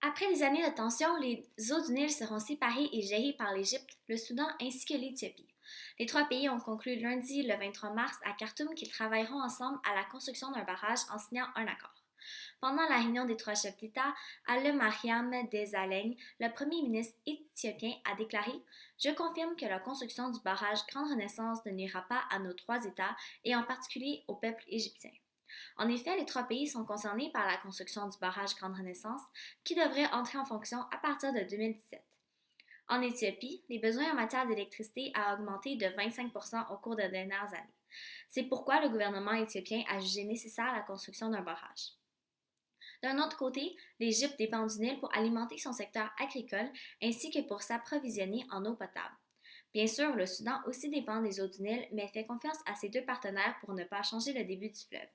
Après des années de tension, les eaux du Nil seront séparées et gérées par l'Égypte, le Soudan ainsi que l'Éthiopie. Les trois pays ont conclu lundi le 23 mars à Khartoum qu'ils travailleront ensemble à la construction d'un barrage en signant un accord. Pendant la réunion des trois chefs d'État, Haile Mariam Desalegn, le premier ministre éthiopien, a déclaré: Je confirme que la construction du barrage Grande Renaissance ne nuira pas à nos trois États et en particulier au peuple égyptien. En effet, les trois pays sont concernés par la construction du barrage Grande Renaissance qui devrait entrer en fonction à partir de 2017. En Éthiopie, les besoins en matière d'électricité ont augmenté de 25 au cours des dernières années. C'est pourquoi le gouvernement éthiopien a jugé nécessaire la construction d'un barrage. D'un autre côté, l'Égypte dépend du Nil pour alimenter son secteur agricole ainsi que pour s'approvisionner en eau potable. Bien sûr, le Soudan aussi dépend des eaux du Nil, mais fait confiance à ses deux partenaires pour ne pas changer le début du fleuve.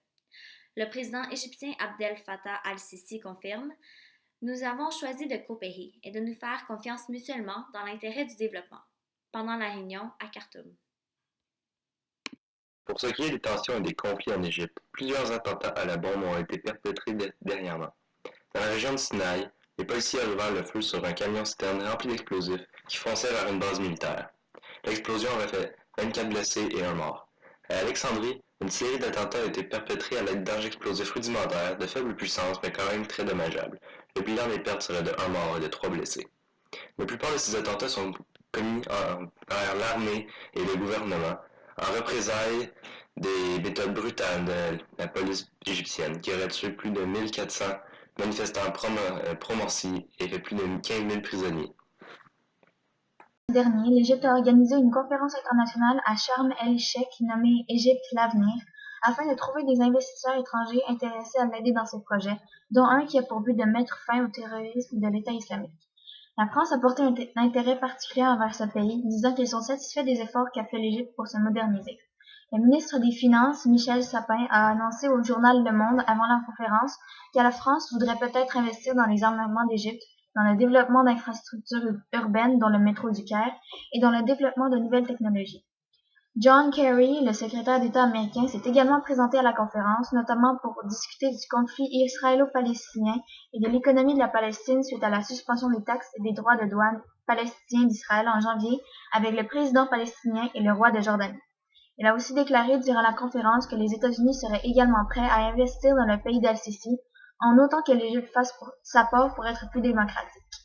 Le président égyptien Abdel Fattah al-Sisi confirme: Nous avons choisi de coopérer et de nous faire confiance mutuellement dans l'intérêt du développement. Pendant la réunion à Khartoum. Pour ce qui est des tensions et des conflits en Égypte, plusieurs attentats à la bombe ont été perpétrés dernièrement. Dans la région de Sinaï, les policiers ont ouvert le feu sur un camion-citerne rempli d'explosifs qui fonçait vers une base militaire. L'explosion aurait fait 24 blessés et un mort. À Alexandrie, une série d'attentats a été perpétrés à l'aide d'armes explosifs rudimentaires, de faible puissance mais quand même très dommageables. Le bilan des pertes serait de un mort et de 3 blessés. La plupart de ces attentats sont commis par l'armée et le gouvernement, en représailles des méthodes brutales de la police égyptienne, qui aurait tué plus de 1400 manifestants pro-Morsi et fait plus de 15 000 prisonniers. Dernier, l'Égypte a organisé une conférence internationale à Sharm el-Sheikh nommée Égypte l'avenir, afin de trouver des investisseurs étrangers intéressés à l'aider dans ses projets, dont un qui a pour but de mettre fin au terrorisme de l'État islamique. La France a porté un intérêt particulier envers ce pays, disant qu'ils sont satisfaits des efforts qu'a fait l'Égypte pour se moderniser. Le ministre des Finances, Michel Sapin, a annoncé au journal Le Monde avant la conférence que la France voudrait peut-être investir dans les armements d'Égypte, dans le développement d'infrastructures urbaines dont le métro du Caire et dans le développement de nouvelles technologies. John Kerry, le secrétaire d'État américain, s'est également présenté à la conférence, notamment pour discuter du conflit israélo-palestinien et de l'économie de la Palestine suite à la suspension des taxes et des droits de douane palestiniens d'Israël en janvier avec le président palestinien et le roi de Jordanie. Il a aussi déclaré durant la conférence que les États-Unis seraient également prêts à investir dans le pays d'Al-Sisi, en notant que l'Égypte fasse sa part pour être plus démocratique.